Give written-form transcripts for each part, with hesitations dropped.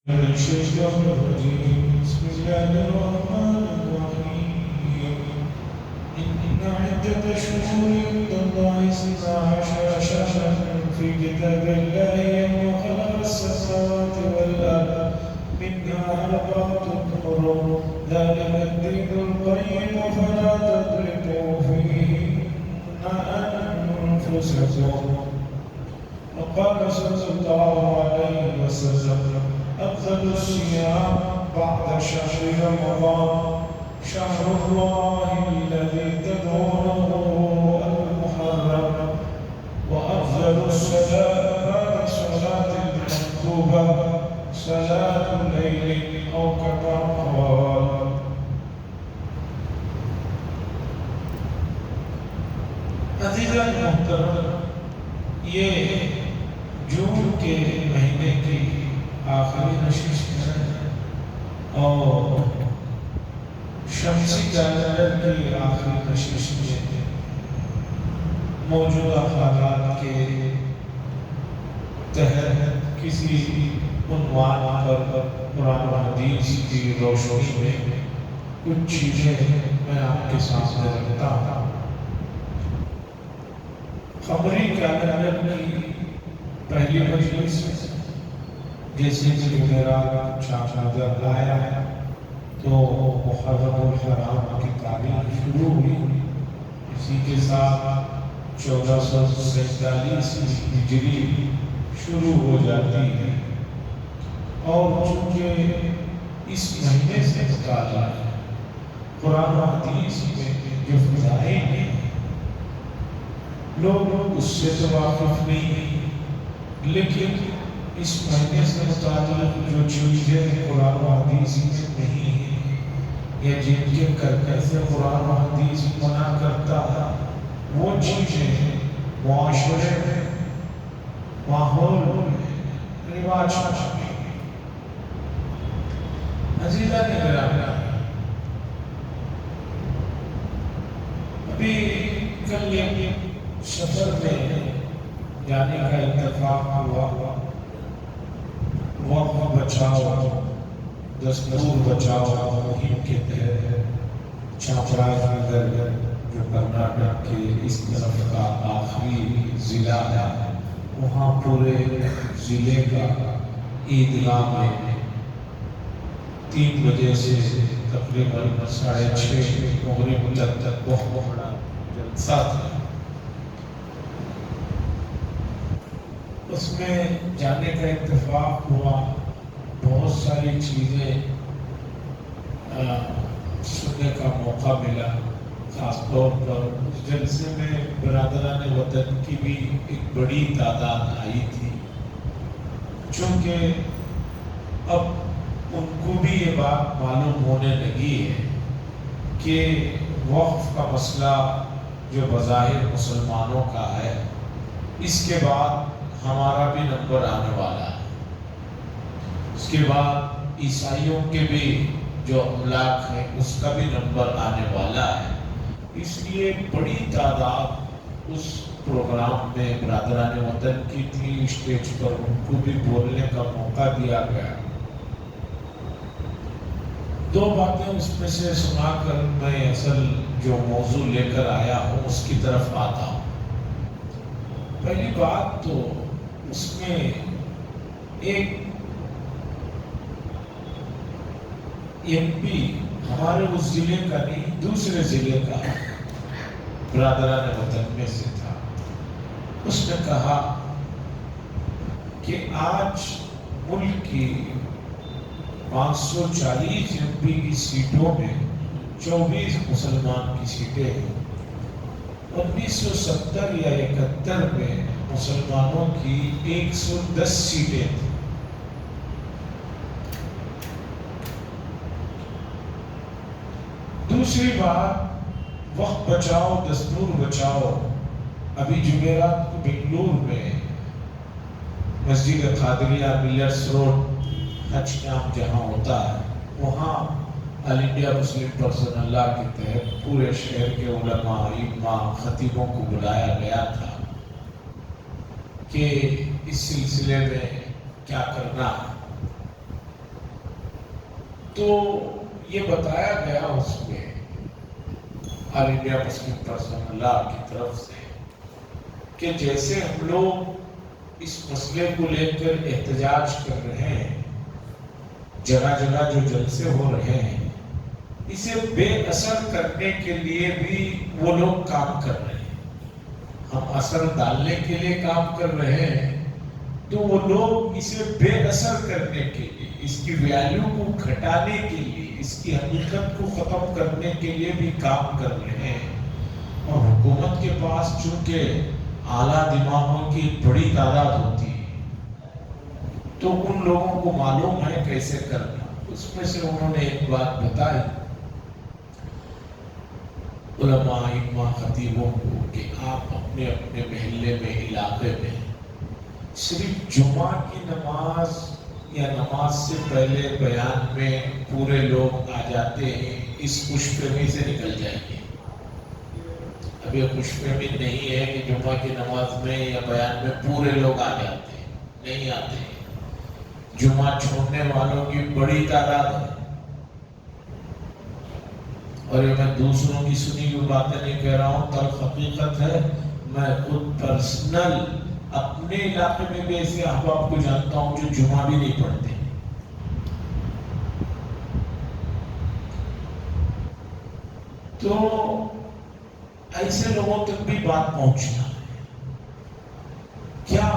من الشيطان الرجيم بسم الله الرحمن الرحيم إن عدة الشهور عند الله 12 شهرا في كتاب الله يوم خلق السماوات والأرض منها أربعة حرم ذلك الدين القيم فلا تضربوا فيهن أنفسكم. وقال صلى الله عليه وسلم أفضل الصيام بعد شهر رمضان شهر الله الذي تدعونه المحرم، وأفضل الصلاة بعد صلاة المكتوبة صلاة الليل أو كما قال. عزیزان محترم، یہ جون کے مہینے کی آخری نشست ہے اور شمسی کیلنڈر کی آخری نشست میں موجودہ حالات کے تحت کسی عنوان پر قرآن و حدیث کی روشنی میں کچھ چیزیں میں آپ کے سامنے رکھتا ہوں۔ قمری کیلنڈر کی پہلی مجلس جیسے کہ میرا چار نظر آیا ہے تو محرم الحرام کی تاریخ شروع ہوئی، اسی کے ساتھ 1447 ہجری شروع ہو جاتی ہے، اور چونکہ اس مہینے سے متعلق قرآن و حدیث میں جو فضائل ہیں لوگ اس سے تو واقف نہیں ہیں، لیکن اس مہینے سے متعلق جو چیزیں قرآن و حدیث میں نہیں ہیں یا جن کے کرنے سے قرآن و حدیث منع کرتا ہے، وہ چیزیں معاشرے میں، ماحول میں رواج ہو چکی ہیں۔ عزیزان گرامی، ابھی کل ایک سفر میں جانے کا اتفاق ہوا، وقت بچاؤ دستور بچاؤ مہم کے تحت چاپراز نگر جو کرناٹک کے اس طرف کا آخری ضلع ہے، وہاں پورے ضلع کا عیدگاہ میں 3 بجے سے تقریباً 6:30 مغرب تک بہت بڑا جلسہ تھا۔ اس میں جانے کا اتفاق ہوا، بہت ساری چیزیں سننے کا موقع ملا، خاص طور پر اس جلسے میں برادران وطن کی بھی ایک بڑی تعداد آئی تھی، چونکہ اب ان کو بھی یہ بات معلوم ہونے لگی ہے کہ وقف کا مسئلہ جو بظاہر مسلمانوں کا ہے، اس کے بعد ہمارا بھی نمبر آنے والا ہے، اس کے بعد عیسائیوں کے بھی جو املاک ہیں اس کا بھی نمبر آنے والا ہے۔ اس لیے بڑی تعداد اس پروگرام میں برادران وطن کی تھی، اسٹیج پر ان کو بھی بولنے کا موقع دیا گیا۔ 2 باتیں اس میں سے سنا کر میں اصل جو موضوع لے کر آیا ہوں اس کی طرف آتا ہوں۔ پہلی بات تو اس میں ایک ایم پی ہمارے اس ضلع کا نہیں، دوسرے ضلع کا برادران وطن میں سے تھا۔ اس نے کہا کہ آج ملک کی 540 ایم پی کی سیٹوں میں 24 مسلمان کی سیٹیں ہیں۔ 1970 یا 71 میں مسلمانوں کی 110 سیٹیں تھیں۔ دوسری بات، وقت بچاؤ دستور بچاؤ۔ ابھی جمعرات کو بنگلور میں مسجد قادریہ ملرس روڈ حج کیمپ جہاں ہوتا ہے، وہاں آل انڈیا مسلم پرسنل لا کے تحت پورے شہر کے علماء، امام، خطیبوں کو بلایا گیا تھا کہ اس سلسلے میں کیا کرنا ہے۔ تو یہ بتایا گیا اس میں آل انڈیا مسلم پرسنل لا کی طرف سے کہ جیسے ہم لوگ اس مسئلے کو لے کر احتجاج کر رہے ہیں، جگہ جگہ جو جلسے ہو رہے ہیں، اسے بے اثر کرنے کے لیے بھی وہ لوگ کام کر رہے ہیں. ہم اثر ڈالنے کے لیے کام کر رہے ہیں تو وہ لوگ اسے بے اثر کرنے کے لیے، اس کی ویلیو کو گھٹانے کے لیے، اس کی حقیقت کو ختم کرنے کے لیے بھی کام کر رہے ہیں. اور حکومت کے پاس چونکہ اعلیٰ دماغوں کی بڑی تعداد ہوتی ہے تو ان لوگوں کو معلوم ہے کیسے کرنا. اس میں سے انہوں نے ایک بات بتائی علماء ائمہ خطیبوں کو کہ آپ اپنے اپنے محلے میں، علاقے میں صرف جمعہ کی نماز یا نماز سے پہلے بیان میں پورے لوگ آ جاتے ہیں، اس خوش فہمی سے نکل جائیں گے. اب یہ خوش فہمی نہیں ہے کہ جمعہ کی نماز میں یا بیان میں پورے لوگ آ جاتے ہیں، نہیں آتے ہیں. جمعہ چھوڑنے والوں کی بڑی تعداد ہے. اور یہ میں دوسروں کی سنی ہوئی باتیں نہیں کہہ رہا ہوں، تلخ حقیقت ہے. میں خود پرسنل اپنے علاقے میں بھی ایسے احباب کو جانتا ہوں جو جمعہ بھی نہیں پڑھتے. تو ایسے لوگوں تک بھی بات پہنچنا ہے کیا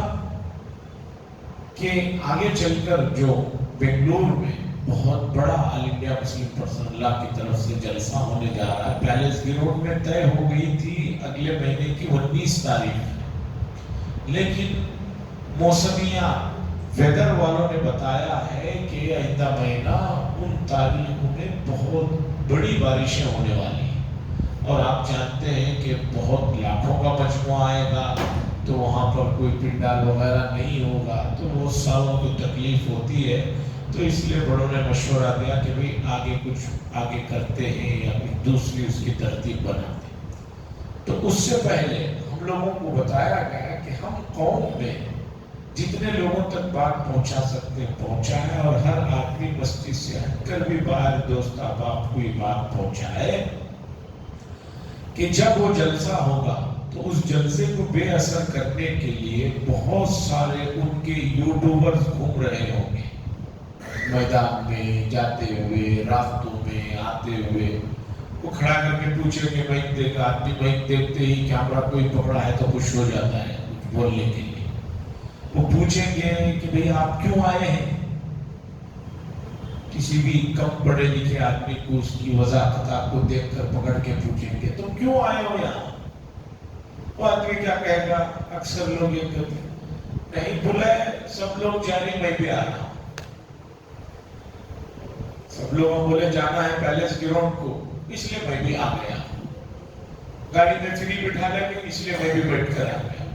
کہ آگے چل کر جو بنگلور میں بہت بڑا آل انڈیا مسلم پرسنل لا کی طرف سے جلسہ ہونے جا رہا ہے. پیلس گراؤنڈ میں طے ہو گئی تھی اگلے مہینے کی 19 تاریخ، لیکن موسمیات ویدر والوں نے بتایا ہے کہ آئندہ مہینہ ان تاریخوں میں بہت بڑی بارشیں ہونے والی ہیں. اور آپ جانتے ہیں کہ بہت لاکھوں کا مجموعہ آئے گا تو وہاں پر کوئی پنڈال وغیرہ نہیں ہوگا، تو بہت سالوں کو تکلیف ہوتی ہے. تو اس لیے بڑوں نے مشورہ دیا کہ بھئی آگے کچھ آگے کرتے ہیں یا کچھ دوسری اس کی ترتیب بناتے ہیں. تو اس سے پہلے ہم لوگوں کو بتایا گیا کہ ہم قوم میں جتنے لوگوں تک بات پہنچا سکتے ہیں پہنچائیں، اور ہر آدمی مسجد سے ہٹ کر بھی باہر دوست احباب کو یہ بات پہنچائے کہ جب وہ جلسہ ہوگا تو اس جلسے کو بے اثر کرنے کے لیے بہت سارے ان کے یوٹیوبرز گھوم رہے ہوں گے میدان میں جاتے ہوئے، راستوں میں آتے ہوئے. وہ کھڑا کر کے پوچھیں گے مائک دیکھ، آدمی مائک دیکھتے ہی کیمرہ کوئی پکڑا ہے تو خوش ہو جاتا ہے کچھ بولنے کے لیے. وہ پوچھیں گے کہ بھئی آپ کیوں آئے ہیں. کسی بھی کم پڑھے لکھے آدمی کو اس کی وضاحت آپ کو دیکھ کر پکڑ کے پوچھیں گے تم کیوں آئے ہو یہاں. وہ آدمی کیا کہے گا؟ اکثر لوگ یہ کہتے ہیں نہیں بلائے سب لوگ جا رہے میں بھی آ رہا ہوں. سب لوگوں بولے جانا ہے پیلس گراؤنڈ کو اس لیے میں بھی آ گیا. گاڑی میں فری بٹھا لیں گے اس لیے میں بھی بیٹھ کر آ گیا.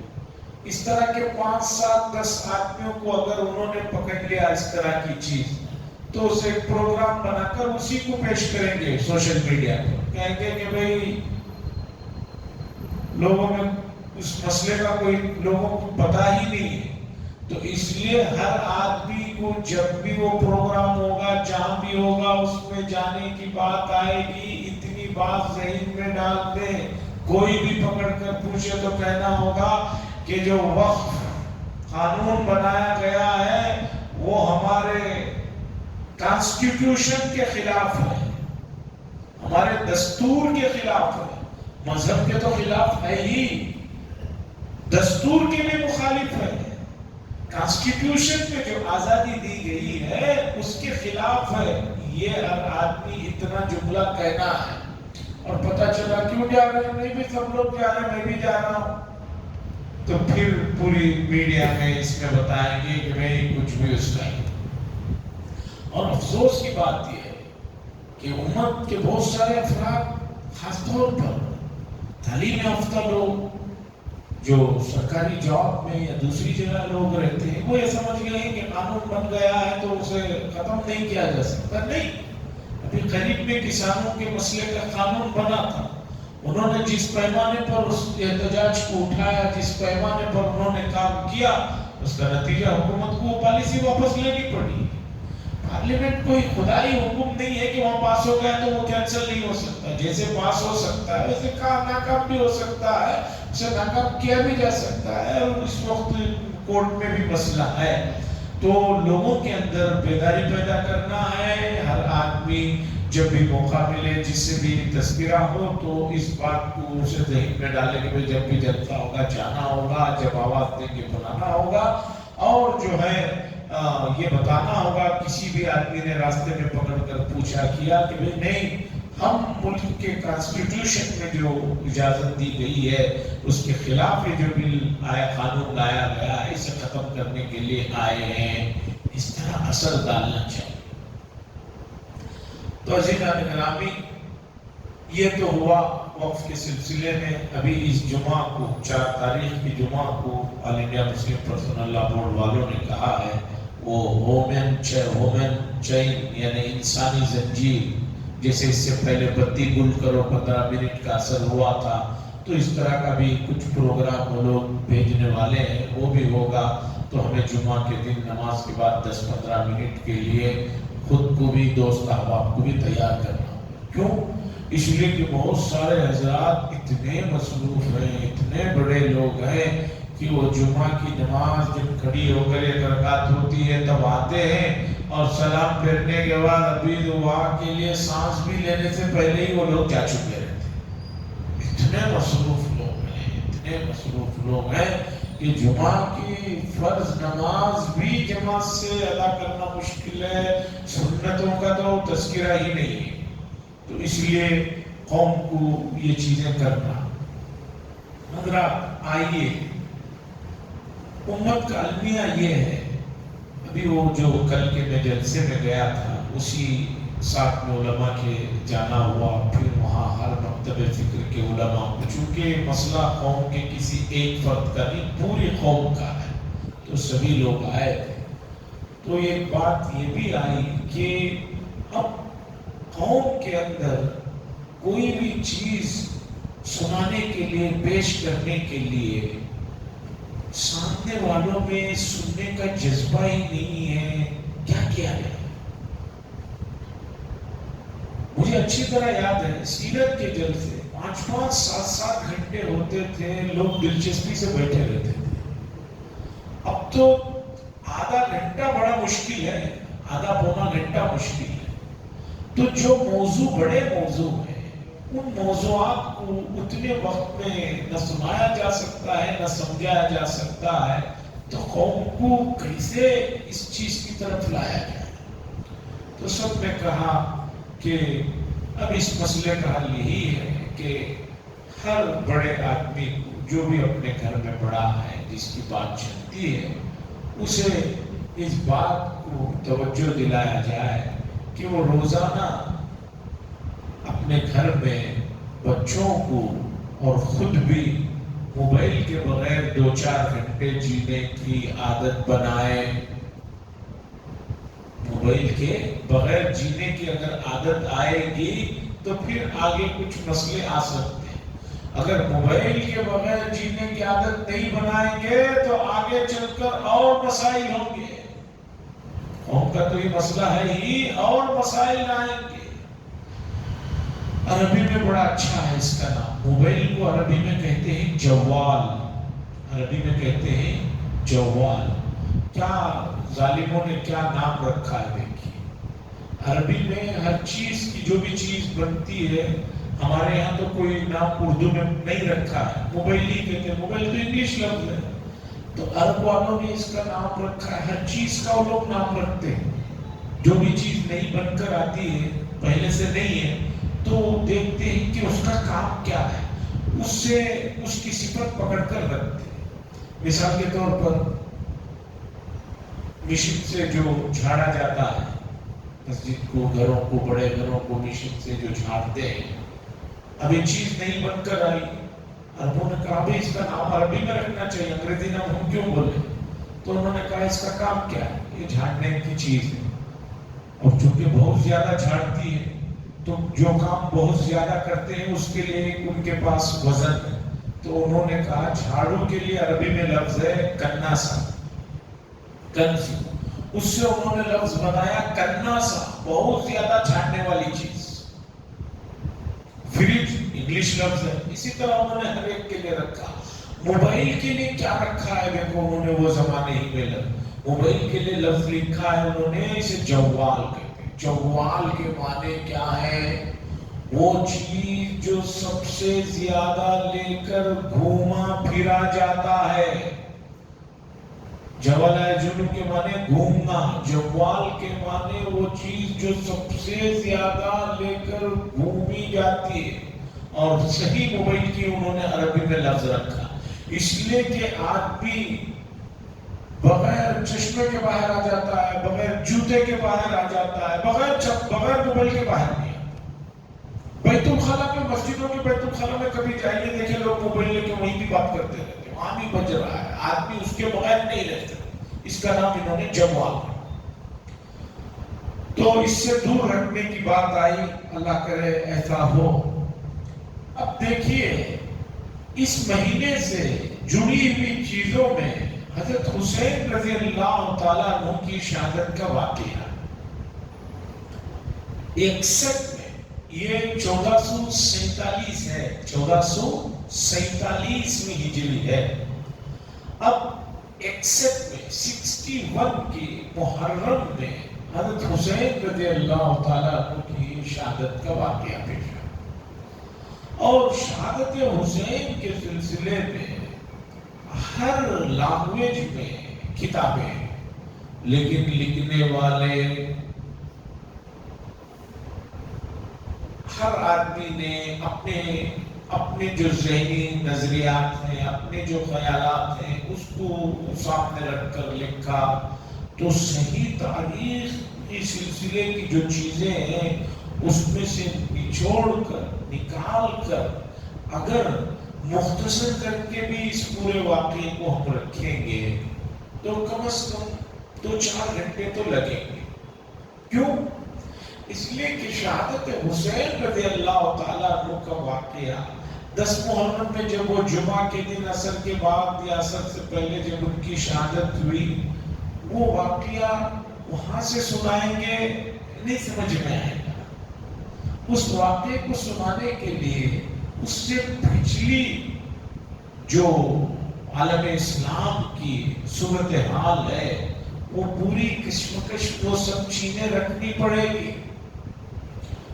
اس طرح کے 5 7 10 آدمیوں کو اگر انہوں نے پکڑ لیا اس طرح کی چیز تو اسے ایک پروگرام بنا کر اسی کو پیش کریں گے سوشل میڈیا پر. کہیں گے کہ بھئی لوگوں میں اس مسئلے کا کوئی لوگوں کو پتہ ہی نہیں ہے. تو اس لیے ہر آدمی کو جب بھی وہ پروگرام ہوگا جہاں بھی ہوگا اس میں جانے کی بات آئے گی اتنی بات ذہن میں ڈال دیں. کوئی بھی پکڑ کر پوچھے تو کہنا ہوگا کہ جو وقف قانون بنایا گیا ہے وہ ہمارے کانسٹیٹیوشن کے خلاف ہے، ہمارے دستور کے خلاف ہے. مذہب کے تو خلاف ہے ہی، دستور کے بھی مخالف ہے. کانسٹیٹیوشن میں جو آزادی دی گئی ہے اس کے خلاف ہے. یہ ہر آدمی اتنا جملہ کہنا ہے. اور پتہ چلا کیوں جا رہے ہیں؟ نہیں بھی سب لوگ جا رہے ہیں میں بھی جا رہا ہوں. تو پھر پوری میڈیا میں اس میں بتائیں گے کہ میں کچھ بھی اس کا. اور افسوس کی بات یہ ہے کہ امت کے بہت سارے افراد خاص طور پر تعلیم یافتہ لوگ جو سرکاری جاب میں یا دوسری جگہ لوگ رہتے ہیں وہ یہ سمجھ گئے ہیں کہ قانون بن گیا ہے تو اسے ختم نہیں کیا جا سکتا. نہیں، ابھی قریب میں کسانوں کے مسئلے کا قانون بنا تھا. انہوں نے جس پیمانے پر اس احتجاج کو اٹھایا، جس پیمانے پر انہوں نے کام کیا، اس کا نتیجہ حکومت کو وہ پالیسی واپس لینی پڑی. پارلیمنٹ کوئی خدائی حکم نہیں ہے کہ وہاں پاس ہو گیا تو وہ کینسل نہیں ہو سکتا. جیسے پاس ہو سکتا ہے ویسے ناکام بھی ہو سکتا ہے, اسے ناکام کیا بھی جا سکتا ہے. اور اس وقت کورٹ میں بھی مسئلہ ہے. تو لوگوں کے اندر بیداری پیدا کرنا ہے. ہر آدمی جب بھی موقع ملے, جس سے بھی تذکرہ ہو, تو اس بات کو اسے ذہن میں ڈالے کہ جب بھی جلسہ ہوگا جانا ہوگا, جب آواز دیں گے بلانا ہوگا, اور جو ہے یہ بتانا ہوگا. کسی بھی آدمی نے راستے میں پکڑ کر پوچھا کیا کہ بھئی نہیں, ہم ملک کے کانسٹیٹیوشن میں جو اجازت دی گئی ہے اس کے خلاف یہ جو بل آیا, قانون لایا گیا ہے, اسے ختم کرنے کے لیے آئے ہیں. اس طرح اثر ڈالنا چاہیے. تو عزیزان گرامی, یہ تو ہوا وقف کے سلسلے میں. ابھی اس جمعہ کو 4 تاریخ کی جمعہ کو آل انڈیا مسلم پرسنل لا بورڈ والوں نے کہا ہے وہ ہومن چین یعنی انسانی زنجیر, جیسے اس سے پہلے بتی گل کرو 15 منٹ کا اثر ہوا تھا, تو اس طرح کا بھی کچھ پروگرام وہ لوگ بھیجنے والے ہیں. وہ بھی ہوگا. تو ہمیں جمعہ کے دن نماز کے بعد 10-15 منٹ کے لیے خود کو بھی, دوست احباب کو بھی تیار کرنا. کیوں؟ اس لیے کہ بہت سارے حضرات اتنے مصروف ہیں, اتنے بڑے لوگ ہیں کہ وہ جمعہ کی نماز جب کھڑی ہو کر ایک رکعت ہوتی ہے تب آتے ہیں, اور سلام پھیرنے کے بعد ابھی دعا کے لیے سانس بھی لینے سے پہلے ہی وہ لوگ جا چکے رہتے ہیں. اتنے مصروف لوگ ہیں کہ جمعہ کی فرض نماز بھی جماعت سے ادا کرنا مشکل ہے. سنتوں کا تو تذکرہ ہی نہیں ہے. تو اس لیے قوم کو یہ چیزیں کرنا. حضرات آئیے, امت کا المیہ یہ ہے. ابھی وہ جو کل کے میں جلسے میں گیا تھا, اسی ساتھ میں علماء کے جانا ہوا. پھر وہاں ہر مکتب فکر کے علماء, چونکہ مسئلہ قوم کے کسی ایک فرد کا نہیں, پوری قوم کا ہے, تو سبھی لوگ آئے تھے. تو ایک بات یہ بھی آئی کہ اب قوم کے اندر کوئی بھی چیز سنانے کے لیے, پیش کرنے کے لیے, سامنے والوں میں سننے کا جذبہ ہی نہیں ہے. کیا کیا جائے؟ مجھے اچھی طرح یاد ہے سیرت کے جلسے 5-5, 7-7 گھنٹے ہوتے تھے. لوگ دلچسپی سے بیٹھے رہتے تھے. اب تو آدھا گھنٹہ بڑا مشکل ہے, آدھا پونا گھنٹہ مشکل ہے. تو جو موضوع بڑے موضوع ہیں, ان موضوعات کو اتنے وقت میں نہ سنایا جا سکتا ہے, نہ سمجھایا جا سکتا ہے. تو قوم کو کیسے اس چیز کی طرف لایا جائے؟ تو سب نے کہا کہ اب اس مسئلے کا حل یہی ہے کہ ہر بڑے آدمی کو, جو بھی اپنے گھر میں بڑا ہے, جس کی بات چلتی ہے, اسے اس بات کو توجہ دلایا جائے کہ وہ روزانہ اپنے گھر میں بچوں کو اور خود بھی موبائل کے بغیر 2-4 گھنٹے جینے کی عادت بنائے. موبائل کے بغیر جینے کی اگر عادت آئے گی تو پھر آگے کچھ مسئلے آ سکتے ہیں. اگر موبائل کے بغیر جینے کی عادت نہیں بنائیں گے تو آگے چل کر اور مسائل ہوں گے. قوم کا تو یہ مسئلہ ہے ہی, اور مسائل آئیں گے. عربی میں بڑا اچھا ہے اس کا نام. موبائل کو عربی میں کہتے ہیں جوال. عربی میں کہتے ہیں جوال. کیا ظالموں نے کیا نام رکھا ہے دیکھیے. عربی میں ہر چیز کی, جو بھی چیز بنتی ہے, ہمارے یہاں تو کوئی نام اردو میں نہیں رکھا ہے, موبائل ہی کہتے ہیں. موبائل تو انگلش لفظ ہے. تو عرب والوں نے اس کا نام رکھا ہے. ہر چیز کا وہ لوگ نام رکھتے ہیں. جو بھی چیز نہیں بن کر آتی ہے, پہلے سے نہیں ہے, تو دیکھتے ہیں کہ اس کا کام کیا ہے, اس سے اس کی صفت پکڑ کر رکھتے ہیں. مثال کے طور پر مشین سے جو جھاڑا جاتا ہے, مسجد کو, گھروں کو, بڑے گھروں کو مشین سے جو جھاڑتے ہیں, اب یہ چیز نہیں بن کر آئی. عربوں نے کہا بھائی اس کا نام عربی میں رکھنا چاہیے, انگریزی نام ہم کیوں بولے؟ تو انہوں نے کہا اس کا کام کیا ہے, یہ جھاڑنے کی چیز ہے. اور چونکہ بہت زیادہ جھاڑتی ہے تو جو کام بہت زیادہ کرتے ہیں اس کے لیے ان کے پاس وزن ہے. تو انہوں نے کہا جھاڑو کے لیے عربی میں لفظ ہے کناسا, کنس. اس سے انہوں نے لفظ بنایا کناسا، بہت زیادہ چھاننے والی چیز. فریج انگلش لفظ ہے، اسی طرح انہوں نے ہر ایک کے لیے رکھا. موبائل کے لیے کیا رکھا ہے دیکھو انہوں نے وہ زمانے ہی میں موبائل کے لیے لفظ لکھا ہے انہوں نے اسے جوال کہتے ہیں. جوال کے معنی کیا ہے؟ وہ چیز جو سب سے زیادہ لے کر گھوما پھرا جاتا ہے. جوال ہے جنوب کے معنی گھومنا، جوال کے معنی وہ چیز جو سب سے زیادہ لے کر گھومی جاتی ہے. اور صحیح موبائل کی انہوں نے عربی میں لفظ رکھا اس لیے کہ آدمی بغیر چشمے کے باہر آ جاتا ہے، بغیر جوتے کے باہر آ جاتا ہے، بغیر موبائل کے باہر نہیں آتا. بیت الخلا میں، مسجدوں کے بیت الخلا میں کبھی جائیے دیکھیں لوگ موبائل لے کے وہیں بھی بات کرتے رہتے ہیں، وہاں بھی بج رہا ہے، آدمی اس کے بغیر نہیں رہتے. اس کا نام انہوں نے جوال. تو اس سے دور رکھنے کی بات آئی، اللہ کرے ایسا ہو. اب دیکھیے اس مہینے سے جڑی ہوئی چیزوں میں حضرت حسین رضی اللہ تعالیٰ عنہ کی شہادت کا واقعہ 61 میں، یہ 1447 ہے، 1447 ہجری ہے. اب 61 میں 61 کی محرم میں حضرت حسین رضی اللہ تعالیٰ عنہ کی شہادت کا واقعہ پیش ہے. اور شہادت حسین کے سلسلے میں ہر لینگویج میں کتابیں، لیکن لکھنے والے ہر آدمی نے اپنے جو ذہنی نظریات ہیں، اپنے جو خیالات ہیں اس کو سامنے رکھ کر لکھا. تو صحیح تاریخ کے سلسلے کی جو چیزیں ہیں اس میں سے نچوڑ کر نکال کر اگر مختصر کر کے بھی اس پورے واقعے کو ہم رکھیں گے تو کم از کم 2-4 گھنٹے تو لگیں گے. کیوں؟ اس لیے کہ شہادت حسین رضی اللہ تعالیٰ عنہ کا واقعہ 10 محرم میں جب وہ جمعہ کے دن عصر کے بعد یا عصر سے پہلے جب ان کی شہادت ہوئی، وہ واقعہ وہاں سے سنائیں گے نہیں سمجھ میں آئے گا. اس واقعے کو سنانے کے لیے اس سے پچھلی جو عالم اسلام کی صورتحال ہے وہ پوری کشمکش وہ سب چیزیں رکھنی پڑے گی.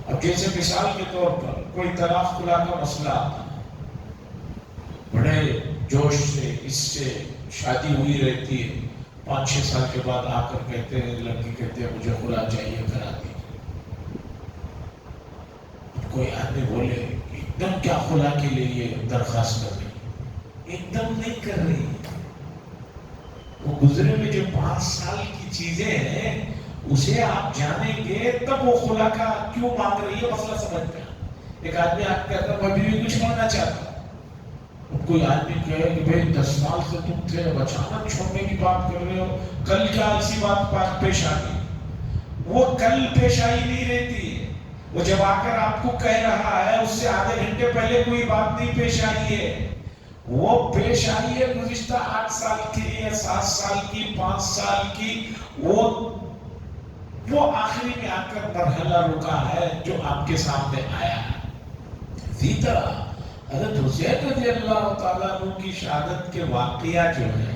اب جیسے مثال کے طور پر کوئی طلاق خلا کا مسئلہ آتا ہے، بڑے جوش سے اس سے شادی ہوئی رہتی ہے، 5-6 سال کے بعد آ کر کہتے ہیں، لڑکی کہتے ہیں مجھے خلا چاہیے، کرا دیجیے. کوئی آدمی بولے ایک دم کیا خلا کے لیے یہ درخواست کر رہی، ایک دم نہیں کر رہی. وہ گزرے میں جو 5 سال کی چیزیں ہیں اسے آپ جانیں گے تب وہ خلا کا کیوں مانگ رہی ہے مسئلہ سمجھ میں. ایک آدمی آپ کہتا ہے میں بھی کچھ کرنا چاہتا ہوں، کوئی آدمی کہے کہ بھئی 10 سال سے تم تھے اب اچانک چھوڑنے کی بات کر رہے ہو، کل کیا اسی بات پیش آ گئی. وہ کل پیش آئی نہیں رہتی ہے، وہ جب آ کر آپ کو کہہ رہا ہے اس سے آدھے گھنٹے پہلے کوئی بات نہیں پیش آئی ہے. وہ پیش آئی ہے گزشتہ 8 سال کی یا 7 سال کی، 5 سال کی. وہ آخری میں آ کر مرحلہ رکا ہے جو آپ کے سامنے آیا ہے. اسی طرح حضرت حسین رضی اللہ تعالیٰ عنہ کی شہادت کے واقعہ جو ہے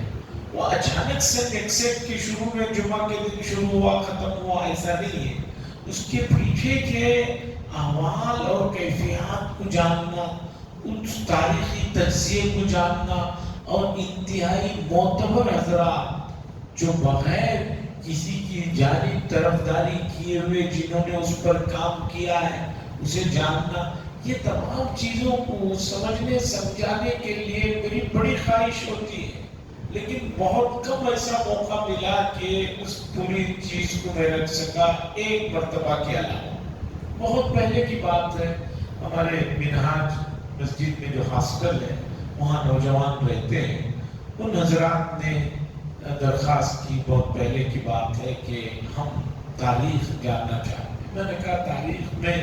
وہ اچانک سے 61 کی شروع میں جمعہ کے دن شروع ہوا ختم ہوا ایسا نہیں ہے. اس کے پیچھے کے احوال اور کیفیات کو جاننا، اس تاریخی تجزیے کو جاننا، اور انتہائی معتبر حضرات جو بغیر کسی کی جانب طرفداری کیے ہوئے جنہوں نے اس پر کام کیا ہے اسے جاننا، یہ تمام چیزوں کو سمجھنے سمجھانے کے لیے میری بڑی خواہش ہوتی ہے. لیکن بہت کم ایسا موقع ملا کہ اس پوری چیز کو میں رکھ سکا ایک مرتبہ کے علاوہ. بہت پہلے کی بات ہے، ہمارے منہاج مسجد میں جو ہاسٹل ہے وہاں نوجوان رہتے ہیں، ان حضرات نے درخواست کی، بہت پہلے کی بات ہے، کہ ہم تاریخ جاننا چاہتے ہیں. میں نے کہا تاریخ میں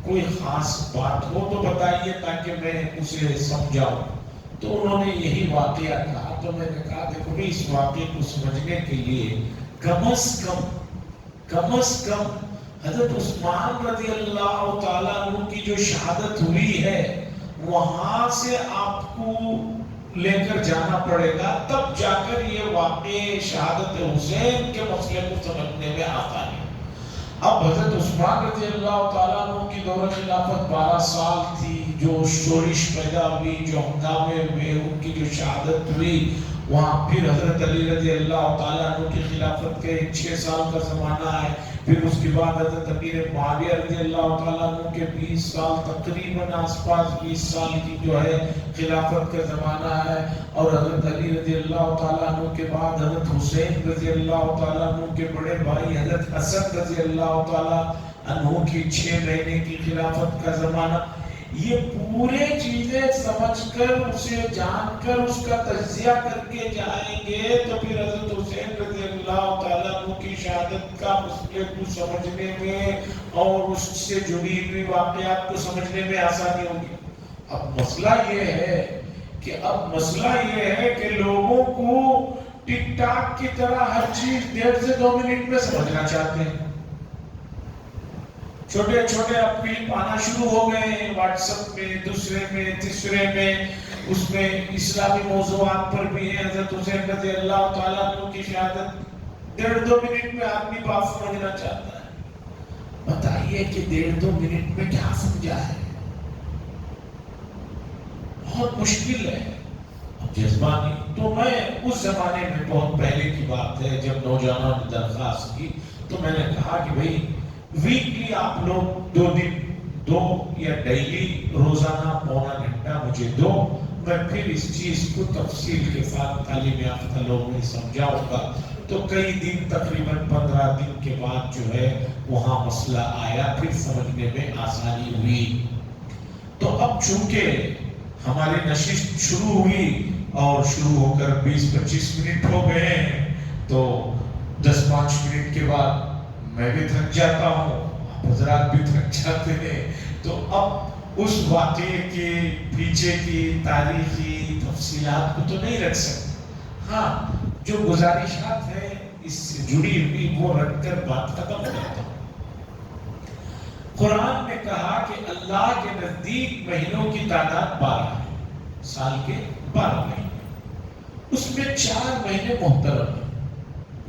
کوئی خاص بات ہو تو بتائیے تاکہ میں اسے سمجھاؤں. تو انہوں نے یہی واقعہ کہا. تو میں نے کہا دیکھو بھی اس واقعے کو سمجھنے کے لیے کم از کم حضرت عثمان رضی اللہ تعالیٰ عنہ کی جو شہادت ہوئی ہے وہاں سے آپ کو لے کر جانا پڑے گا، تب جا کر یہ واقع شہادت حسین کے مسئلے کو سمجھنے میں آسانی ہے۔ اب حضرت عثمان رضی اللہ تعالیٰ عنہ کی دور خلافت 12 سال تھی، جو شورش پیدا ہوئی، جو ہنگامے ہوئے، ان کی جو شہادت ہوئی، وہاں پھر حضرت علی رضی اللہ تعالیٰ عنہ کی خلافت کے 6 سال کا زمانہ ہے، پھر اس کے بعد حضرت امیر معاویہ رضی اللہ تعالیٰ عنہ کے 20 سال تقریباً آس پاس 20 سال کی جو ہے خلافت کا زمانہ ہے، اور حضرت علی رضی اللہ تعالیٰ عنہ کے بعد حضرت حسین رضی اللہ تعالیٰ عنہ کے بڑے بھائی حضرت حسن رضی اللہ تعالیٰ عنہ کی 6 مہینے کی خلافت کا زمانہ۔ یہ پورے چیزیں سمجھ کر، اسے جان کر، اس کا تجزیہ کر کے جائیں گے تو پھر حضرت حسین رضی اللہ تعالیٰ عنہ کی شہادت کا مسئلے کو سمجھنے میں اور اس سے جڑی ہوئی واقعات کو سمجھنے میں آسانی ہوگی۔ اب مسئلہ یہ ہے کہ لوگوں کو ٹک ٹاک کی طرح ہر چیز 1.5 سے 2 منٹ میں سمجھنا چاہتے ہیں۔ چھوٹے چھوٹے اب کلپ آنا شروع ہو گئے ہیں، واٹس ایپ میں، دوسرے میں، تیسرے میں، اس میں اسلامی موضوعات پر بھی ہے۔ حضرت حسین رضی اللہ تعالیٰ عنہ کی شہادت 1.5-2 منٹ میں آدمی بات سمجھنا چاہتا ہے۔ بتائیے کہ 1.5-2 منٹ میں کیا سمجھا ہے؟ بہت مشکل ہے، جذبانی۔ تو میں اس زمانے میں، بہت پہلے کی بات ہے، جب نوجوانوں نے درخواست کی تو میں نے کہا کہ بھئی ویکلی آپ لوگ 2 دن یا ڈیلی روزانہ پونا گھنٹہ مجھے دو، میں پھر اس چیز کو تفصیل کے ساتھ تعلیم یافتہ لوگوں میں سمجھاؤں گا۔ تو کئی دن، تقریباً 15 دن کے بعد جو ہے وہاں مسئلہ آیا، پھر سمجھنے میں آسانی ہوئی۔ تو اب چونکہ ہماری نشست شروع ہوئی اور شروع ہو کر 20-25 منٹ ہو گئے ہیں، تو 10-5 منٹ کے بعد میں بھی تھک جاتا ہوں، آپ حضرات بھی تھک جاتے ہیں۔ تو اب اس واقعے کے پیچھے کی تاریخی تفصیلات کو تو نہیں رکھ سکتے، ہاں جو گزارشات ہیں اس سے جڑی ہوئی وہ رکھ کر بات ختم کرتا ہوں۔ قرآن نے کہا کہ اللہ کے نزدیک مہینوں کی تعداد 12 ہے، سال کے 12 مہینے، اس میں 4 مہینے محترم ہیں،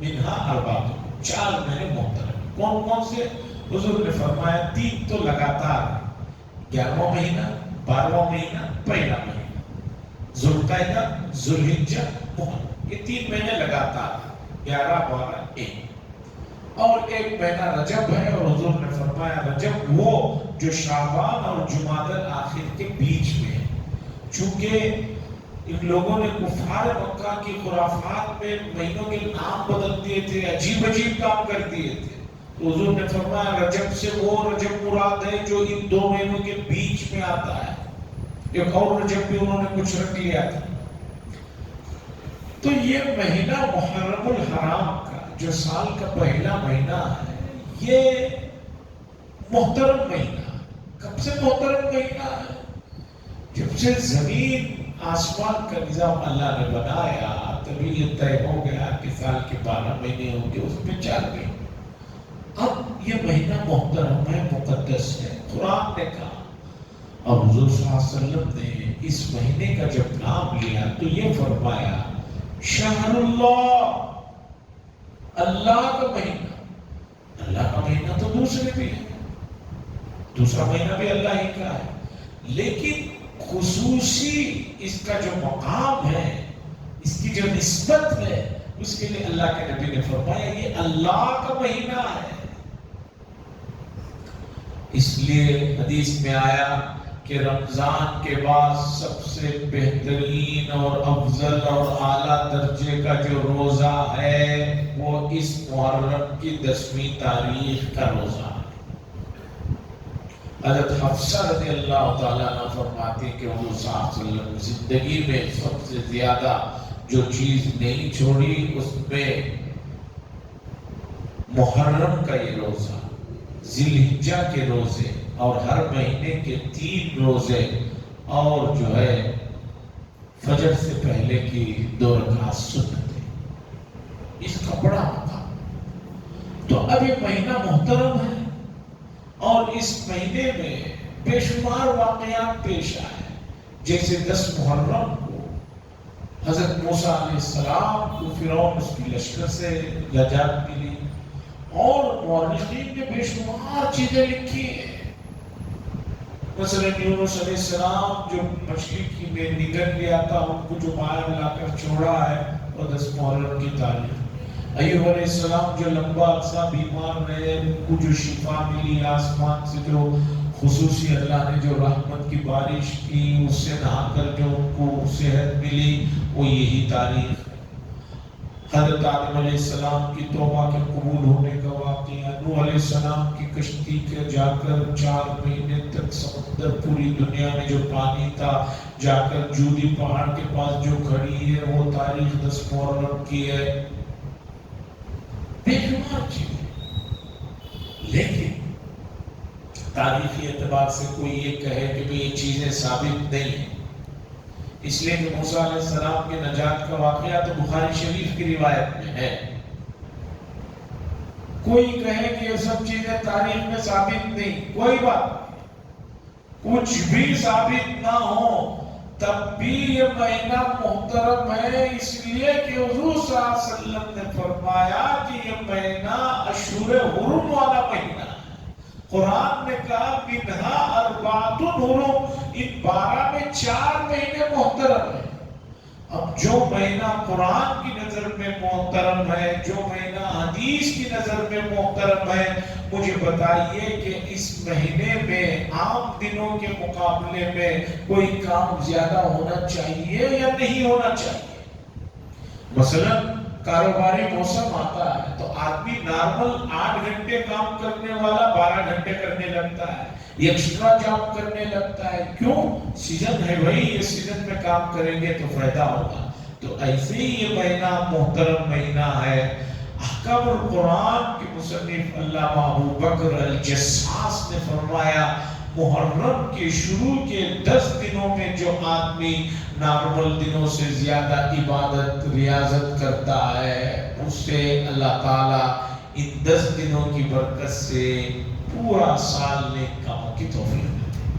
منہا اربعۃ، 4 مہینے محترم۔ کون کون سے؟ حضور نے فرمایا 3 تو لگاتار، 11واں مہینہ، 12واں مہینہ، پہلا مہینہ، ذوالقعدہ، ذوالحجہ، محرم، یہ 3 مہینے لگاتار، 11، 12، 1۔ اور ایک مہینہ رجب ہے، اور حضور نے فرمایا رجب وہ جو شعبان اور جمادی الاخر کے بیچ میں ہے۔ چونکہ ان لوگوں نے کفار مکہ کی خرافات میں مہینوں کے نام بدل دیے تھے، عجیب عجیب کام کر دیے تھے، تو حضور نے فرمایا رجب سے وہ رجب مراد ہے جو ان 2 مہینوں کے بیچ میں آتا ہے۔ ایک اور رجب بھی انہوں نے کچھ رکھ لیا تھا۔ تو یہ مہینہ محرم الحرام کا جو سال کا پہلا مہینہ ہے، یہ محترم مہینہ۔ کب سے محترم مہینہ ہے؟ جب سے زمین آسمان کا نظام اللہ نے بنایا، تبھی یہ طے ہو گیا کہ سال کے 12 مہینے ہوں گے، اس میں 4 مہینے۔ اب یہ مہینہ محترم ہے، مقدس ہے، قرآن نے کہا، اور حضور صلی اللہ علیہ وسلم نے اس مہینے کا جب نام لیا تو یہ فرمایا شہر اللہ، اللہ کا مہینہ۔ اللہ کا مہینہ تو دوسرے بھی ہے، دوسرا مہینہ بھی اللہ ہی کا ہے، لیکن خصوصی اس کا جو مقام ہے، اس کی جو نسبت ہے، اس کے لیے اللہ کے نبی نے فرمایا یہ اللہ کا مہینہ ہے۔ اس لیے حدیث میں آیا کہ رمضان کے بعد سب سے بہترین اور افضل اور اعلیٰ درجے کا جو روزہ ہے وہ اس محرم کی 10ویں تاریخ کا روزہ ہے۔ حضرت حفصہ رضی اللہ تعالیٰ عنہ فرماتی کہ حضور صلی اللہ علیہ وسلم زندگی میں سب سے زیادہ جو چیز نہیں چھوڑی اس میں محرم کا یہ روزہ، ذی الحجہ کے روزے، اور ہر مہینے کے 3 روزے، اور جو ہے فجر سے پہلے کی 2 رکعت سنتیں، اس کا بڑا مقام۔ تو اب یہ مہینہ محترم ہے اور اس مہینے میں بے شمار واقعات پیش آئے، جیسے 10 محرم کو حضرت موسیٰ علیہ السلام کو فرعون اس کی لشکر سے نجات ملی، اور مورخین نے بے شمار چیزیں لکھی ہیں۔ مثلا یونس علیہ السلام جو مچھلی کی میں نگل لیا تھا، ان کو جو مائع ملا کر چھوڑا ہے، اور 10 محرم کی تاریخ۔ ایوب علیہ السلام جو لمبا عرصہ بیمار رہے، ان کو جو شفا ملی آسمان سے، جو خصوصی اللہ نے جو رحمت کی بارش کی، اس سے نہا کر جو ان کو صحت ملی، وہ یہی تاریخ ہے۔ حضرت آدم علیہ السلام کی توبہ کے قبول ہونے کا واقعہ، نوح علیہ السلام کی کشتی کے جا کر 4 مہینے تک سمندر پوری دنیا میں جو پانی تھا، جا کر جودی پہاڑ کے پاس جو کھڑی ہے، وہ تاریخ 10 محرم کی ہے۔ بے شمار چیزیں، لیکن تاریخی اعتبار سے کوئی یہ کہے کہ یہ چیزیں ثابت نہیں ہیں، اس لیے کہ موسیٰ علیہ السلام کے نجات کا واقعہ تو بخاری شریف کی روایت میں ہے۔ کوئی کہے کہ یہ سب چیزیں تاریخ میں ثابت نہیں، کوئی بات نہیں، کچھ بھی ثابت نہ ہو تب بھی یہ مہینہ محترم ہے، اس لیے کہ حضور صلی اللہ علیہ وسلم نے فرمایا کہ یہ مہینہ اشہر حرم والا مہینہ ہے۔ قرآن نے کہا منہا اربعۃ حرم، ان 12 میں 4 مہینے محترم ہیں۔ اب جو مہینہ قرآن کی نظر میں محترم ہے، جو مہینہ حدیث کی نظر میں محترم ہے، مجھے بتائیے کہ اس مہینے میں عام دنوں کے مقابلے میں کوئی کام زیادہ ہونا چاہیے یا نہیں ہونا چاہیے؟ مثلا کاروباری موسم آتا ہے تو آدمی نارمل 8 گھنٹے کام کرنے والا 12 گھنٹے کرنے لگتا ہے، ایکسٹرا جاب کرنے لگتا ہے۔ کیوں؟ سیزن ہے بھائی، یہ سیزن میں کام کریں گے تو فائدہ ہوگا۔ تو ایسے ہی یہ مہینہ محترم مہینہ ہے۔ احکام القرآن کے مصنف علامہ ابوبکر الجساس نے فرمایا محرم کے شروع کے 10 دنوں میں جو آدمی نارمل دنوں سے زیادہ عبادت ریاضت کرتا ہے، اس سے اللہ تعالیٰ ان 10 دنوں کی برکت سے پورا سال نیک کاموں کی توفیق دیتے ہیں۔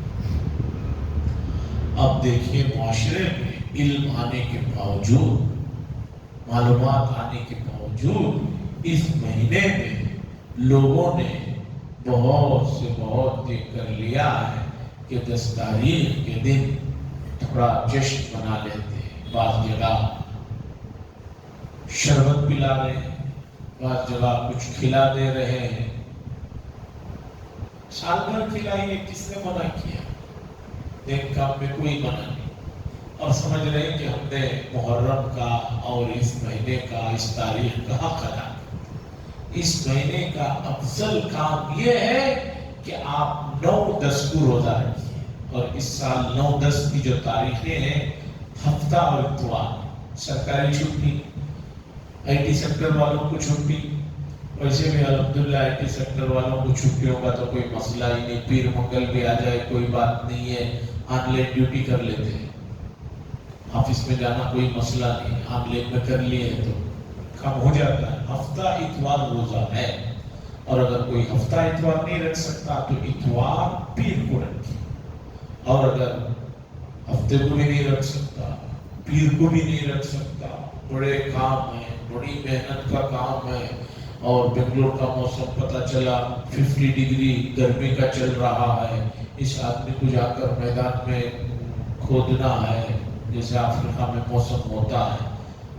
اب دیکھیے معاشرے میں علم آنے کے باوجود، معلومات آنے کے باوجود، اس مہینے میں لوگوں نے بہت سے بہت دیکھ کر لیا ہے کہ 10 تاریخ کے دن تھوڑا جشن بنا لیتے ہیں۔ بعض جگہ شربت پلا رہے ہیں، بعض جگہ کچھ کھلا دے رہے ہیں۔ سال بھر کھلائیے، کس نے منع کیا؟ نیک کام میں کوئی منع نہیں، اور سمجھ رہے ہیں کہ ہم نے محرم کا اور اس مہینے کا، اس تاریخ کا حق ادا۔ اس مہینے کا افضل کام یہ ہے کہ آپ 9-10 کو روزہ رکھیے، اور اس سال 9-10 کی جو تاریخیں ہیں، ہفتہ اور اتوار سرکاری چھٹی، آئی ٹی سیکٹر والوں کو چھٹی، ویسے بھی الحمدللہ آئی ٹی سیکٹر والوں کو چھٹیوں کا تو کوئی مسئلہ ہی نہیں، پیر منگل بھی آ جائے کوئی بات نہیں ہے، آن لائن ڈیوٹی کر لیتے ہیں، آفس میں جانا کوئی مسئلہ نہیں، آن لائن میں کر لیے تو کام ہو جاتا ہے۔ ہفتہ اتوار روزہ ہے، اور اگر کوئی ہفتہ اتوار نہیں رکھ سکتا تو اتوار پیر کو رکھے، اور اگر ہفتے کو بھی نہیں رکھ سکتا، پیر کو بھی نہیں رکھ سکتا، بڑے کام ہیں، بڑی محنت کا کام ہے، اور بنگلور کا موسم پتہ چلا 50 ڈگری گرمی کا چل رہا ہے، اس آدمی کو جا کر میدان میں کھودنا ہے، جیسے افریقہ میں موسم ہوتا ہے،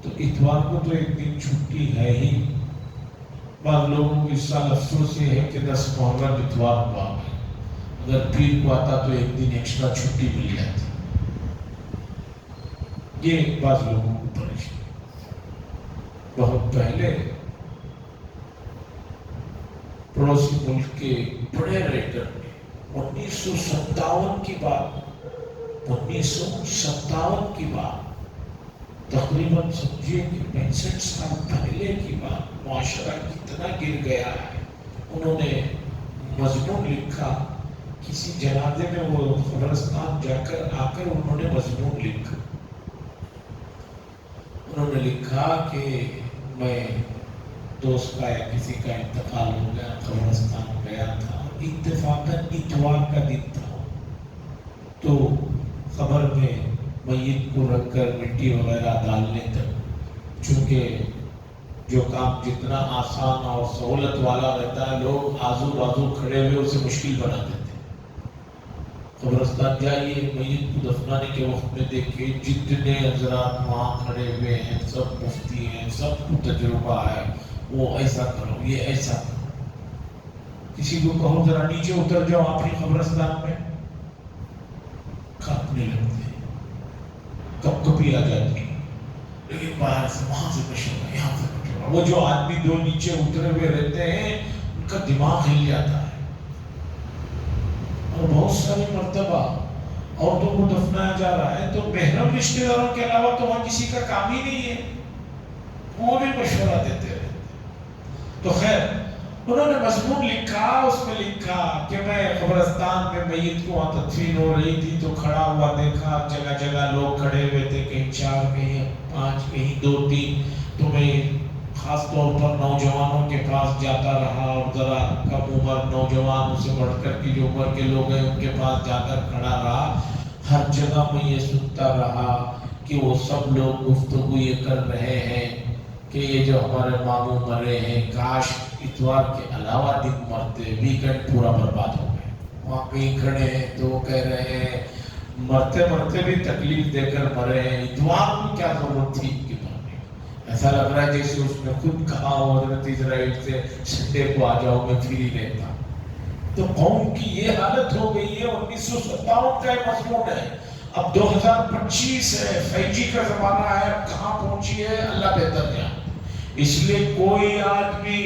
تو اتوار کو تو ایک دن چھٹی ہے ہی۔ بعض لوگوں کو اس سال افسوس یہ ہے کہ 10 محرم اتوار کو آ گئے، اگر پیر کو آتا تو ایک دن ایکسٹرا چھٹی مل جاتی۔ یہ بعض لوگوں کو پریشانی۔ بہت پہلے پڑوسی ملک کے بڑے رائٹر نے 1957 کی بات، 1957 کی بات، تقریباً سمجھیے کہ 65 سال پہلے کی بات، معاشرہ کتنا گر گیا ہے۔ انہوں نے مضمون لکھا، کسی جنازے میں وہ قبرستان جا کر آ کر انہوں نے مضمون لکھا، انہوں نے لکھا کہ میں دوست کا یا کسی کا انتقال ہو گیا، قبرستان گیا تھا، اتفاقاً اتوار کا دن تھا، تو قبر میں میت کو رکھ کر مٹی وغیرہ ڈالنے تک، چونکہ جو کام جتنا آسان اور سہولت والا رہتا ہے لوگ آزو بازو کھڑے ہوئے اسے مشکل بنا دیتے ہیں۔ قبرستان جائیے، میت کو دفنانے کے وقت میں دیکھیے جتنے حضرات وہاں کھڑے ہوئے ہیں سب مفتی ہیں، سب کو تجربہ ہے، وہ ایسا کرو، یہ ایسا کرو۔ کسی کو کہو ذرا نیچے اتر جاؤ اپنی قبرستان میں، کانپنے لگتے ہیں، کپ کپی آ جاتی ہے، لیکن باہر سے وہاں سے مشورہ، یہاں سے مشورہ۔ وہ جو آدمی دو نیچے اترے ہوئے رہتے ہیں ان کا دماغ ہل جاتا ہے۔ اور بہت ساری مرتبہ عورتوں کو دفنایا جا رہا ہے تو محرم رشتے داروں کے علاوہ تو وہاں کسی کا کام ہی نہیں ہے، وہ بھی مشورہ دیتے رہتے۔ تو خیر انہوں نے مضمون لکھا، اس میں لکھا کہ میں قبرستان میں میت کو وہاں تدفین ہو رہی تھی تو کھڑا ہوا دیکھا، جگہ جگہ لوگ کھڑے ہوئے تھے، کہیں 4 کہیں 5 کہیں 2 3، تو میں خاص طور پر نوجوانوں کے پاس جاتا رہا اور ذرا کم عمر نوجوان سے بڑھ کر کی جو عمر کے لوگ ہیں ان کے پاس جا کر کھڑا رہا۔ ہر جگہ میں یہ سنتا رہا کہ وہ سب لوگ گفتگو یہ کر رہے ہیں کہ یہ جو ہمارے ماموں مرے ہیں کاش اتوار کے علاوہ دن مرتے، ویکنڈ پورا برباد ہو گئے۔ وہاں کہیں کھڑے ہیں تو وہ کہہ رہے ہیں مرتے مرتے بھی تکلیف دے کر مرے ہیں، اتوار کو کیا ضرورت تھی ان کی مرنے کی؟ ایسا لگ رہا ہے جیسے اس نے خود کہا ہو حضرت اسرائیل سے سنڈے کو آ جاؤ میں فری رہتا۔ تو قوم کی یہ حالت ہو گئی ہے۔ 1957 کا مضمون ہے، اب 2025 ہے، 5G کا زمانہ ہے، اب کہاں پہنچی ہے اللہ بہتر جانتا۔ اس لیے کوئی آدمی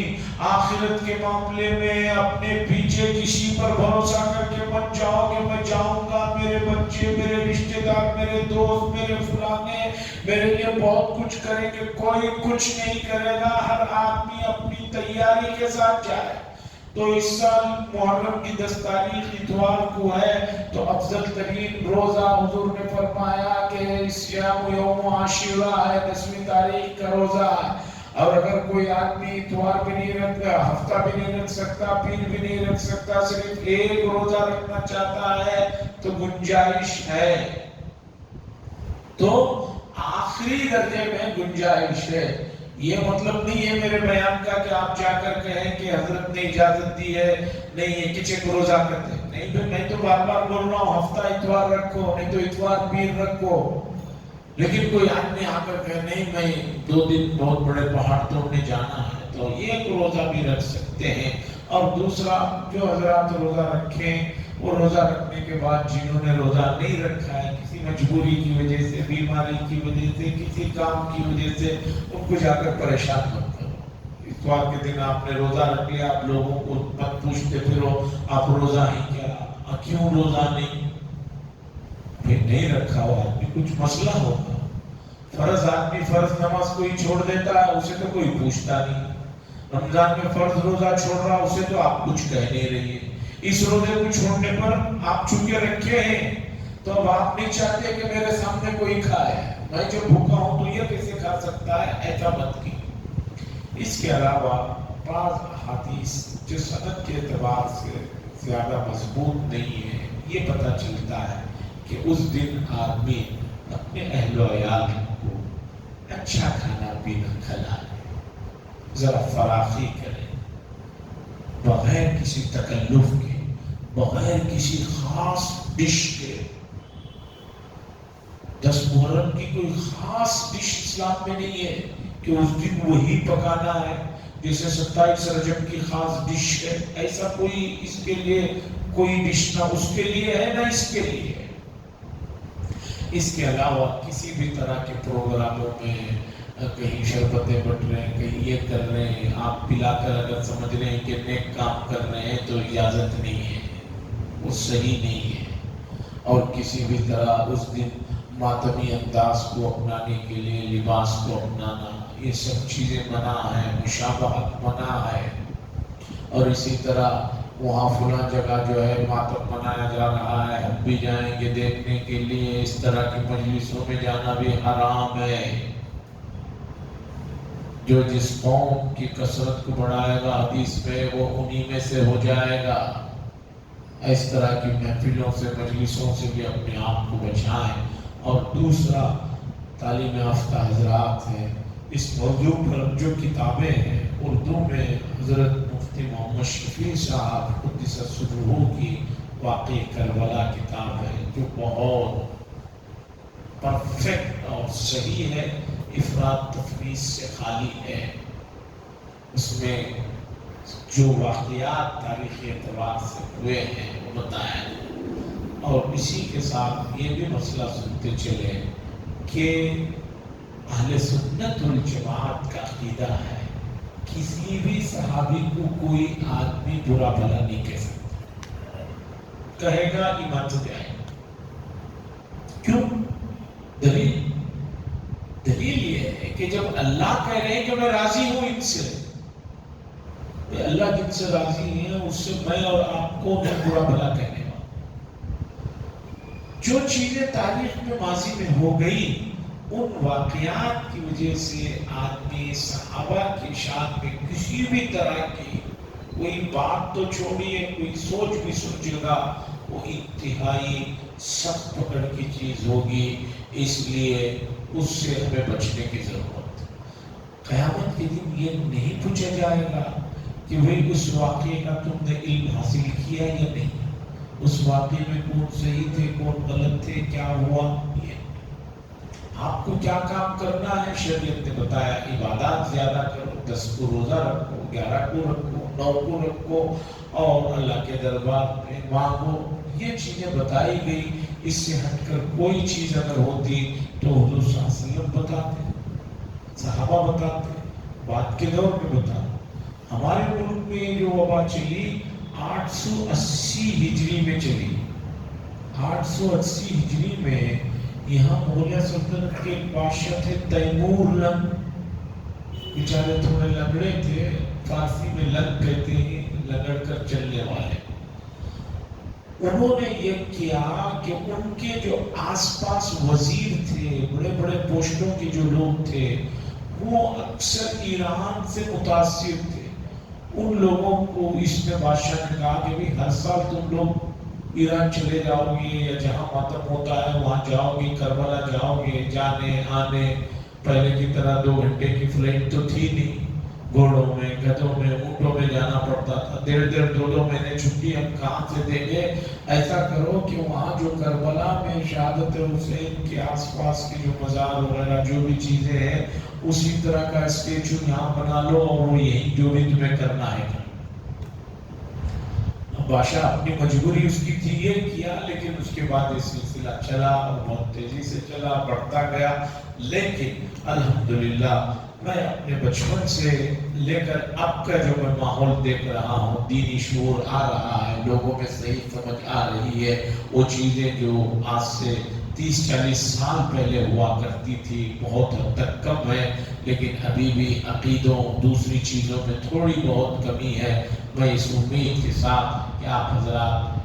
آخرت کے معاملے میں اپنے پیچھے کسی پر بھروسہ کر کے مت جاؤ کہ میں جاؤں گا، میرے بچے، میرے رشتہ دار، میرے دوست، میرے فلانے میرے لیے بہت کچھ کریں گے، کوئی کچھ نہیں کرے گا۔ ہر آدمی اپنی تیاری کے ساتھ جائے۔ تو اس سال محرم کی 10 تاریخ اتوار کو ہے، تو افضل ترین روزہ حضور نے فرمایا کہ صیام یوم عاشورہ ہے، 10ویں تاریخ کا روزہ ہے۔ اور اگر کوئی آدمی اتوار بھی نہیں رکھتا، ہفتہ بھی نہیں رکھ سکتا، پیر بھی نہیں رکھ سکتا، صرف ایک روزہ رکھنا چاہتا ہے تو گنجائش ہے، تو آخری درجے میں گنجائش ہے۔ یہ مطلب نہیں ہے میرے بیان کا کہ آپ جا کر کہیں کہ حضرت نے اجازت دی ہے نہیں ہے کہ چیک روزہ کرتے، نہیں، میں تو بار بار بول رہا ہوں ہفتہ اتوار رکھو، نہیں تو اتوار پیر رکھو۔ لیکن کوئی آدمی آ کر کہے نہیں میں 2 دن بہت بڑے پہاڑ توڑنے جانا ہے تو ایک روزہ بھی رکھ سکتے ہیں۔ اور دوسرا جو حضرات روزہ رکھیں، وہ روزہ رکھنے کے بعد جنہوں نے روزہ نہیں رکھا ہے کسی مجبوری کی وجہ سے، بیماری کی وجہ سے، کسی کام کی وجہ سے، ان کو جا کر پریشان مت کرو۔ اتوار کے دن آپ نے روزہ رکھ لیا، آپ لوگوں کو مت پوچھتے پھرو آپ روزہ ہی کیا، کیوں روزہ نہیں؟ پھر نہیں رکھا ہوا آدمی کچھ مسئلہ ہوگا۔ فرض آدمی فرض نماز کوئی چھوڑ دیتا ہے اسے تو کوئی پوچھتا نہیں، رمضان میں فرض روزہ چھوڑ رہا اسے تو آپ کچھ کہہ نہیں رہی ہے۔ اس روزے کو چھوڑنے پر آپ چونکہ رکھے ہیں تو اب آپ نہیں چاہتے کہ میرے سامنے کوئی کھائے، میں جو بھوکا ہوں تو یہ کیسے کھا سکتا ہے، ایسا مت کی۔ اس کے علاوہ بعض احادیث جو سند کے اعتبار سے زیادہ مضبوط نہیں ہے، یہ پتہ چلتا ہے کہ اس دن آدمی اپنے اہل و عیال کو اچھا کھانا پینا کھلائے، ذرا فراخی کرے، بغیر کسی تکلف کے، بغیر کسی خاص ڈش کے۔ 10 محرم کی کوئی خاص ڈش اسلام میں نہیں ہے کہ اس دن وہی پکانا ہے، جیسے 27 رجب کی خاص ڈش ہے، ایسا کوئی اس کے لیے کوئی ڈش نہ اس کے لیے ہے نہ اس کے لیے ہے۔ اس کے علاوہ کسی بھی طرح کے پروگراموں میں کہیں شربتیں بٹ رہے ہیں، کہیں یہ کر رہے ہیں، آپ پلا کر اگر سمجھ رہے ہیں کہ نیک کام کر رہے ہیں تو اجازت نہیں ہے، وہ صحیح نہیں ہے۔ اور کسی بھی طرح اس دن ماتمی انداز کو اپنانے کے لیے لباس کو اپنانا، یہ سب چیزیں منع ہیں، مشابہت منع ہے۔ اور اسی طرح وہاں فلاں جگہ جو ہے ماتم منایا جا رہا ہے، ہم بھی جائیں گے دیکھنے کے لیے، اس طرح کی مجلسوں میں جانا بھی حرام ہے۔ جو جس قوم کی کثرت کو بڑھائے گا حدیث میں وہ انہی میں سے ہو جائے گا۔ اس طرح کی محفلوں سے مجلسوں سے بھی اپنے آپ کو بچائیں۔ اور دوسرا، تعلیم یافتہ حضرات ہیں، اس موضوع پر جو کتابیں ہیں اردو میں حضرت مفتی محمد شفیع صاحب قدس سرہ کی واقع کربلا کتاب ہے، جو بہت پرفیکٹ اور صحیح ہے، افراد تفریط سے خالی ہے۔ اس میں جو واقعات تاریخی اعتبار سے ہوئے ہیں وہ بتایا ہے۔ اور اسی کے ساتھ یہ بھی مسئلہ سنتے چلے کہ اہل سنت والجماعت کا عقیدہ ہے کسی بھی صحابی کو کوئی آدمی برا بھلا نہیں کہہ سکتا، کہے گا ایمان سے جائے۔ کیوں؟ دلیل یہ ہے کہ جب اللہ کہہ رہے ہیں کہ میں راضی ہوں ان سے، اللہ جن سے راضی ہے اس سے میں اور آپ کو میں برا بھلا کہنے گا۔ جو چیزیں تاریخ میں ماضی میں ہو گئی ان واقعات کی وجہ سے آدمی صحابہ کی شان میں کسی بھی طرح کی کوئی بات تو چھوڑیے، کوئی سوچ بھی سوچے گا وہ انتہائی سخت پکڑ کی چیز ہوگی، اس لیے اس سے ہمیں بچنے کی ضرورت ہے۔ قیامت کے دن یہ نہیں پوچھا جائے گا کہ بھئی اس واقعے کا تم نے علم حاصل کیا یا نہیں، اس واقعے میں کون صحیح تھے کون غلط تھے، کیا ہوا۔ یہ آپ کو کیا کام کرنا ہے، شریعت نے بتایا، عبادات زیادہ کرو، 10 کو روزہ رکھو، 11 کو رکھو، 9 کو رکھو، اور اللہ کے دربار میں مانگو۔ یہ چیزیں بتائی گئی، اس سے ہٹ کر کوئی چیز اگر ہوتی تو حضور صلی اللہ علیہ وسلم بتاتے، صحابہ بتاتے، بعد کے دور میں بتاتے۔ ہمارے ملک میں جو وبا چلی 880 ہجری میں چلی، 880 ہجری میں یہاں مغلیہ سلطنت کے بادشاہ تھے تیمور لنگ، بیچارے تھوڑے لنگڑے تھے، فارسی میں لنگ کہتے ہیں لگڑ کر چلنے والے۔ انہوں نے یہ کیا کہ ان کے جو آس پاس وزیر تھے، بڑے بڑے پوسٹوں کے جو لوگ تھے، وہ اکثر ایران سے متاثر تھے۔ ان لوگوں کو اس میں بادشاہ نے کہا کہ بھی ہر سال تم لوگ ایران چلے جاؤ گے یا جہاں ماتم ہوتا ہے وہاں جاؤ گے، کربلا جاؤ گے، جانے آنے۔ پہلے کی طرح 2 گھنٹے کی فلائٹ تو تھی نہیں، گھوڑوں میں، گدھوں میں، اونٹوں میں جانا پڑتا تھا، 1.5-2 مہینے چھٹی ہم کہاں سے دیں گے۔ ایسا کرو کہ وہاں جو کربلا میں شہادت حسین کے آس پاس کے جو مزار وغیرہ جو بھی چیزیں ہیں اسی طرح کا اسٹیچو یہاں بنا لو، اور وہ یہی جو بھی تمہیں کرنا ہے۔ بادشاہ اپنی مجبوری اس کی تھی یہ کیا، لیکن اس کے بعد یہ سلسلہ چلا اور بہت تیزی سے چلا، بڑھتا گیا۔ لیکن الحمدللہ میں اپنے بچپن سے لے کر اب کا جو میں ماحول دیکھ رہا ہوں، دینی شعور آ رہا ہے، لوگوں میں صحیح سمجھ آ رہی ہے۔ وہ چیزیں جو آج سے 30-40 سال پہلے ہوا کرتی تھی بہت حد تک کم ہے، لیکن ابھی بھی عقیدوں دوسری چیزوں میں تھوڑی بہت کمی ہے۔ میں اس امید کے ساتھ کہ آپ حضرات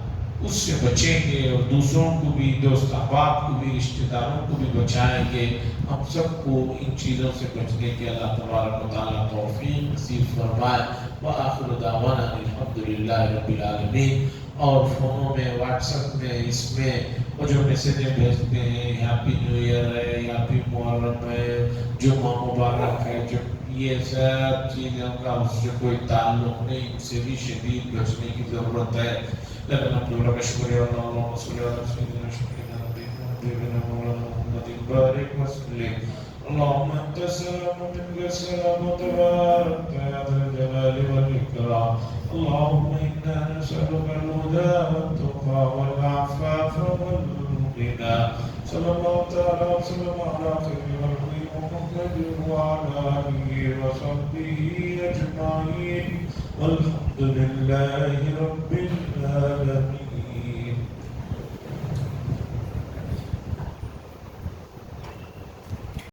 اس سے بچیں گے اور دوسروں کو بھی، دوست احباب کو بھی، رشتہ داروں کو بھی بچائیں گے۔ ہم سب کو ان چیزوں سے بچنے کے اللہ تبارک و تعالیٰ توفیق نصیب فرمائے۔ وآخر دعوانا الحمدللہ رب العالمین۔ اور فونوں میں، واٹس ایپ میں، اس میں وہ جو میسیجیں بھیجتے ہیں، ہیپی نیو ایئر ہے، ہیپی محرم ہے، جمعہ مبارک ہے، جو یہ سب چیزوں کا اس سے کوئی تعلق نہیں، ان سے بھی شدید بچنے کی ضرورت ہے۔ لیکن اپنے کا شکریہ، اللہم صلی اللہ سیدنا شکریہ نبینا مولانا محمد بارک وسلم۔ اللہم انت السلام و منک السلام تبارک یا ذا الجلال والاکرام۔ اللہم انا نسألک الہدى والتقى والعفاف والغنى۔ صلی اللہ تعالی وسلم علی خیر خلقہ محمد وعلی آلہ وصحبہ اجمعین، والحمد للہ رب العالمین۔